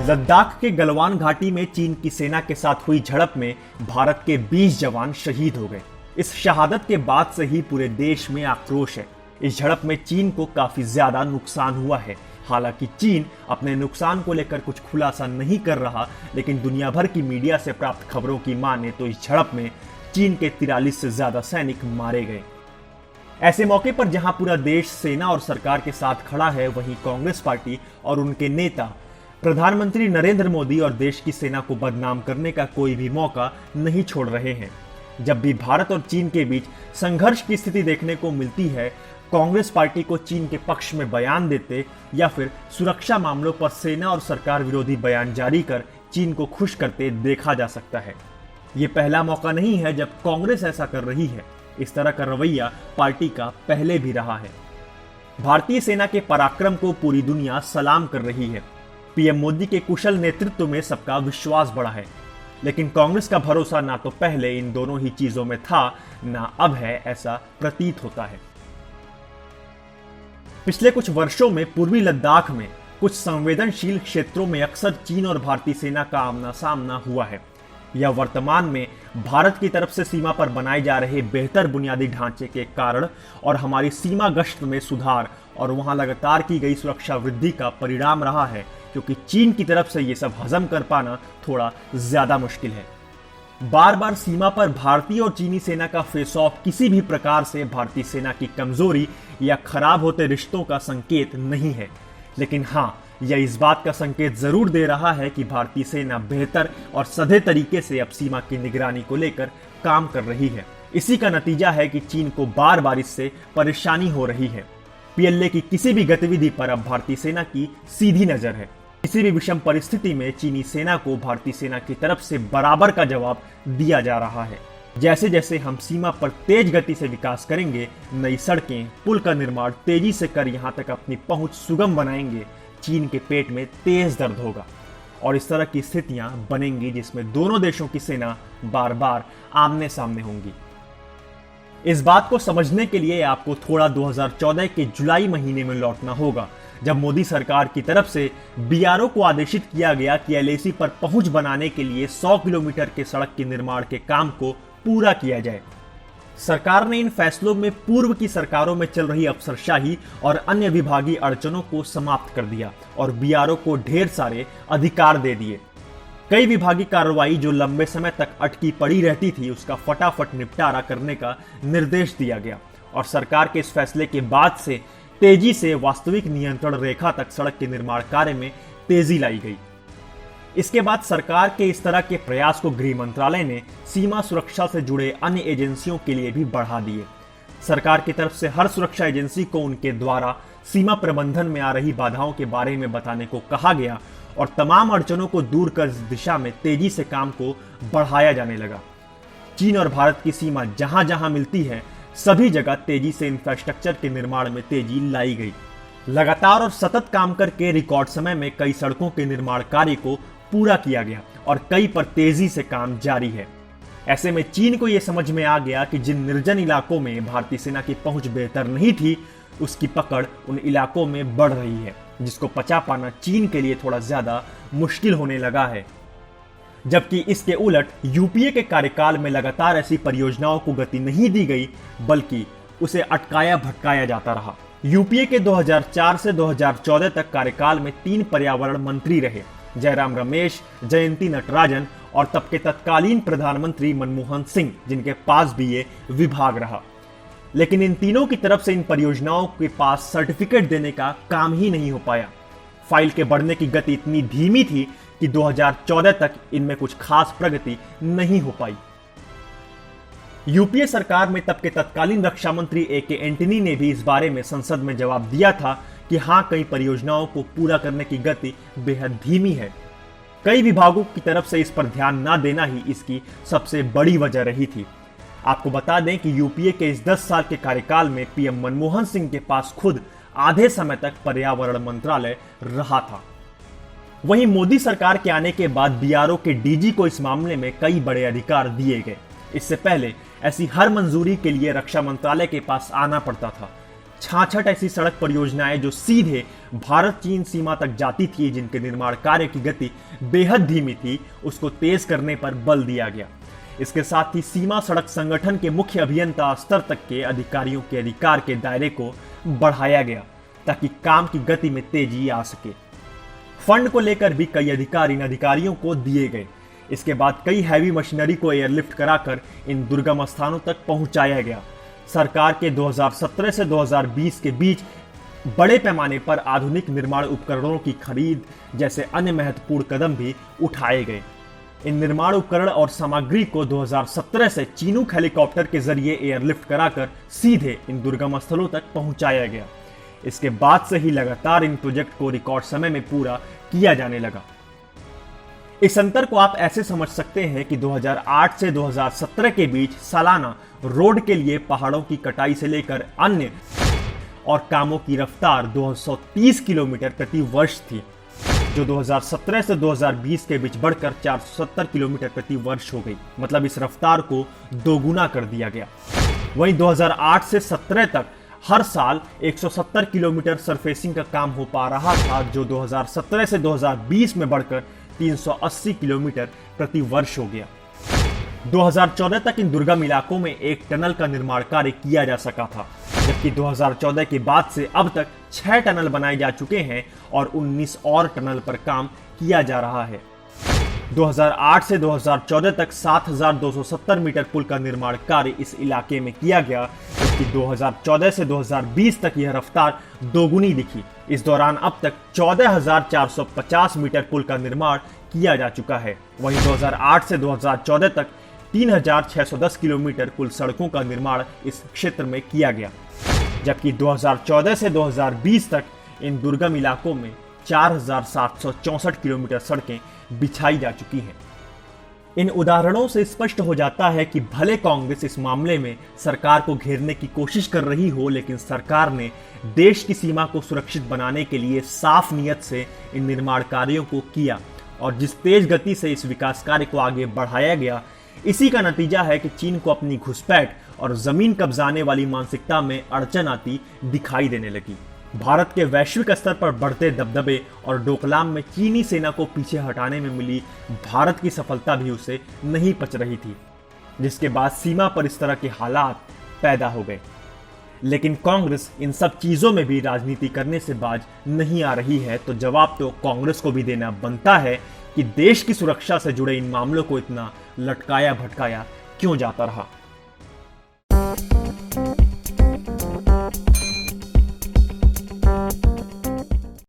लद्दाख के गलवान घाटी में चीन की सेना के साथ हुई झड़प में भारत के 20 जवान शहीद हो गए। इस शहादत के बाद से ही पूरे देश में आक्रोश है। इस झड़प में चीन को काफी ज्यादा नुकसान हुआ है। हालांकि चीन अपने नुकसान को लेकर कुछ खुलासा नहीं कर रहा, लेकिन दुनिया भर की मीडिया से प्राप्त खबरों की माने तो इस झड़प में चीन के 43 से ज्यादा सैनिक मारे गए। ऐसे मौके पर जहां पूरा देश सेना और सरकार के साथ खड़ा है, वहीं कांग्रेस पार्टी और उनके नेता प्रधानमंत्री नरेंद्र मोदी और देश की सेना को बदनाम करने का कोई भी मौका नहीं छोड़ रहे हैं। जब भी भारत और चीन के बीच संघर्ष की स्थिति देखने को मिलती है, कांग्रेस पार्टी को चीन के पक्ष में बयान देते या फिर सुरक्षा मामलों पर सेना और सरकार विरोधी बयान जारी कर चीन को खुश करते देखा जा सकता है। ये पहला मौका नहीं है जब कांग्रेस ऐसा कर रही है। इस तरह का रवैया पार्टी का पहले भी रहा है। भारतीय सेना के पराक्रम को पूरी दुनिया सलाम कर रही है। पीएम मोदी के कुशल नेतृत्व में सबका विश्वास बढ़ा है, लेकिन कांग्रेस का भरोसा ना तो पहले इन दोनों ही चीजों में था, ना अब है, ऐसा प्रतीत होता है। पिछले कुछ वर्षों में पूर्वी लद्दाख में कुछ संवेदनशील क्षेत्रों में अक्सर चीन और भारतीय सेना का आमना सामना हुआ है। यह वर्तमान में भारत की तरफ से सीमा पर बनाए जा रहे बेहतर बुनियादी ढांचे के कारण और हमारी सीमा गश्त में सुधार और वहां लगातार की गई सुरक्षा वृद्धि का परिणाम रहा है, क्योंकि चीन की तरफ से यह सब हजम कर पाना थोड़ा ज्यादा मुश्किल है। बार बार सीमा पर भारतीय और चीनी सेना का फेस ऑफ किसी भी प्रकार से भारतीय सेना की कमजोरी या खराब होते रिश्तों का संकेत नहीं है, लेकिन हां, यह इस बात का संकेत जरूर दे रहा है कि भारतीय सेना बेहतर और सधे तरीके से अब सीमा की निगरानी को लेकर काम कर रही है। इसी का नतीजा है कि चीन को बार बार इससे परेशानी हो रही है। पीएलए की किसी भी गतिविधि पर अब भारतीय सेना की सीधी नजर है। किसी भी विषम परिस्थिति में चीनी सेना को भारतीय सेना की तरफ से बराबर का जवाब दिया जा रहा है। जैसे जैसे हम सीमा पर तेज गति से विकास करेंगे, नई सड़कें, पुल का निर्माण तेजी से कर यहां तक अपनी पहुंच सुगम बनाएंगे, चीन के पेट में तेज दर्द होगा और इस तरह की स्थितियां बनेंगी जिसमें दोनों देशों की सेना बार बार आमने सामने होंगी। इस बात को समझने के लिए आपको थोड़ा 2014 के जुलाई महीने में लौटना होगा, जब मोदी सरकार की तरफ से बीआरओ को आदेशित किया गया कि एलएसी पर पहुंच बनाने के लिए 100 किलोमीटर के सड़क के निर्माण के काम को पूरा किया जाए। सरकार ने इन फैसलों में पूर्व की सरकारों में चल रही अफसरशाही और अन्य विभागीय अड़चनों को समाप्त कर दिया और बीआरओ को ढेर सारे अधिकार दे दिए। कई विभागीय कार्रवाई जो लंबे समय तक अटकी पड़ी रहती थी, उसका फटाफट निपटारा करने का निर्देश दिया गया और सरकार के इस फैसले के बाद से तेजी से वास्तविक नियंत्रण रेखा तक सड़क के निर्माण कार्य में तेजी लाई गई। इसके बाद सरकार के इस तरह के प्रयास को गृह मंत्रालय ने सीमा सुरक्षा से जुड़े अन्य एजेंसियों के लिए भी बढ़ा दिए। सरकार की तरफ से हर सुरक्षा एजेंसी को उनके द्वारा सीमा प्रबंधन में आ रही बाधाओं के बारे में बताने को कहा गया और तमाम अड़चनों को दूर कर इस दिशा में तेजी से काम को बढ़ाया जाने लगा। चीन और भारत की सीमा जहां जहां मिलती है, सभी जगह तेजी से इंफ्रास्ट्रक्चर के निर्माण में तेजी लाई गई। लगातार और सतत काम करके रिकॉर्ड समय में कई सड़कों के निर्माण कार्य को पूरा किया गया और कई पर तेजी से काम जारी है। ऐसे में चीन को यह समझ में आ गया कि जिन निर्जन इलाकों में भारतीय सेना की पहुंच बेहतर नहीं थी, उसकी पकड़ उन इलाकों में बढ़ रही है, जिसको पचा पाना चीन के लिए थोड़ा ज्यादा मुश्किल होने लगा है। जबकि इसके उलट यूपीए के कार्यकाल में लगातार ऐसी परियोजनाओं को गति नहीं दी गई, बल्कि उसे अटकाया भटकाया जाता रहा। यूपीए के 2004 से 2014 तक कार्यकाल में 3 पर्यावरण मंत्री रहे, जयराम रमेश, जयंती नटराजन और तब के तत्कालीन प्रधानमंत्री मनमोहन सिंह, जिनके पास भी ये विभाग रहा। लेकिन इन तीनों की तरफ से इन परियोजनाओं के पास सर्टिफिकेट देने का काम ही नहीं हो पाया। फाइल के बढ़ने की गति इतनी धीमी थी कि 2014 तक इनमें कुछ खास प्रगति नहीं हो पाई। यूपीए सरकार में तब के तत्कालीन रक्षा मंत्री ए के एंटनी ने भी इस बारे में संसद में जवाब दिया था कि हां, कई परियोजनाओं को पूरा करने की गति बेहद धीमी है। कई विभागों की तरफ से इस पर ध्यान न देना ही इसकी सबसे बड़ी वजह रही थी। आपको बता दें कि यूपीए के इस 10 साल के कार्यकाल में पीएम मनमोहन सिंह के पास खुद आधे समय तक पर्यावरण मंत्रालय रहा था। वहीं मोदी सरकार के आने के बाद बीआरओ के डीजी को इस मामले में कई बड़े अधिकार दिए गए। इससे पहले ऐसी हर मंजूरी के लिए रक्षा मंत्रालय के पास आना पड़ता था। 66 ऐसी सड़क परियोजनाएं जो सीधे भारत चीन सीमा तक जाती थी, जिनके निर्माण कार्य की गति बेहद धीमी थी, उसको तेज करने पर बल दिया गया। इसके साथ ही सीमा सड़क संगठन के मुख्य अभियंता स्तर तक के अधिकारियों के अधिकार के दायरे को बढ़ाया गया ताकि काम की गति में तेजी आ सके। फंड को लेकर भी कई अधिकार इन अधिकारियों को दिए गए। इसके बाद कई हैवी मशीनरी को एयरलिफ्ट कराकर इन दुर्गम स्थानों तक पहुंचाया गया। सरकार के 2017 से 2020 के बीच बड़े पैमाने पर आधुनिक निर्माण उपकरणों की खरीद जैसे अन्य महत्वपूर्ण कदम भी उठाए गए। इन निर्माण उपकरण और सामग्री को 2017 से चीनूक हेलीकॉप्टर के जरिए एयरलिफ्ट कराकर सीधे इन दुर्गम स्थलों तक पहुंचाया गया। इसके बाद से ही लगातार इन प्रोजेक्ट को रिकॉर्ड समय में पूरा किया जाने लगा। इस अंतर को आप ऐसे समझ सकते हैं कि 2008 से 2017 के बीच सालाना रोड के लिए पहाड़ों की कटाई से लेकर अन्य और कामों की रफ्तार 230 किलोमीटर प्रति वर्ष थी, जो 2017 से 2020 के बीच बढ़कर 470 किलोमीटर प्रति वर्ष हो गई। मतलब इस रफ्तार को दोगुना कर दिया गया। वहीं 2008 से 17 तक हर साल 170 किलोमीटर सरफेसिंग का काम हो पा रहा था, जो 2017 से 2020 में बढ़कर 380 किलोमीटर प्रति वर्ष हो गया। 2014 तक इन दुर्गम इलाकों में एक टनल का निर्माण कार्य किया जा सका था, जबकि 2014 के बाद से अब तक 6 टनल बनाए जा चुके हैं और 19 और टनल पर काम किया जा रहा है। 2008 से 2014 तक 7,270 मीटर पुल का निर्माण कार्य इस इलाके में किया गया, जबकि 2014 से 2020 तक यह रफ्तार दोगुनी दिखी। इस दौरान अब तक 14,450 मीटर पुल का निर्माण किया जा चुका है। वहीं 2008 से 2014 तक 3,610 किलोमीटर कुल सड़कों का निर्माण इस क्षेत्र में किया गया, जबकि 2014 से 2020 तक इन दुर्गम इलाकों में 4,764 किलोमीटर सड़कें बिछाई जा चुकी हैं। इन उदाहरणों से स्पष्ट हो जाता है कि भले कांग्रेस इस मामले में सरकार को घेरने की कोशिश कर रही हो, लेकिन सरकार ने देश की सीमा को सुरक्षित बनाने के लिए साफ नियत से इन निर्माण कार्यों को किया और जिस तेज गति से इस विकास कार्य को आगे बढ़ाया गया, इसी का नतीजा है कि चीन को अपनी घुसपैठ और जमीन कब्जाने वाली मानसिकता में अड़चन आती दिखाई देने लगी। भारत के वैश्विक स्तर पर बढ़ते दबदबे और डोकलाम में चीनी सेना को पीछे हटाने में मिली भारत की सफलता भी उसे नहीं पच रही थी, जिसके बाद सीमा पर इस तरह के हालात पैदा हो गए। लेकिन कांग्रेस इन सब चीजों में भी राजनीति करने से बाज नहीं आ रही है, तो जवाब तो कांग्रेस को भी देना बनता है कि देश की सुरक्षा से जुड़े इन मामलों को इतना लटकाया भटकाया क्यों जाता रहा।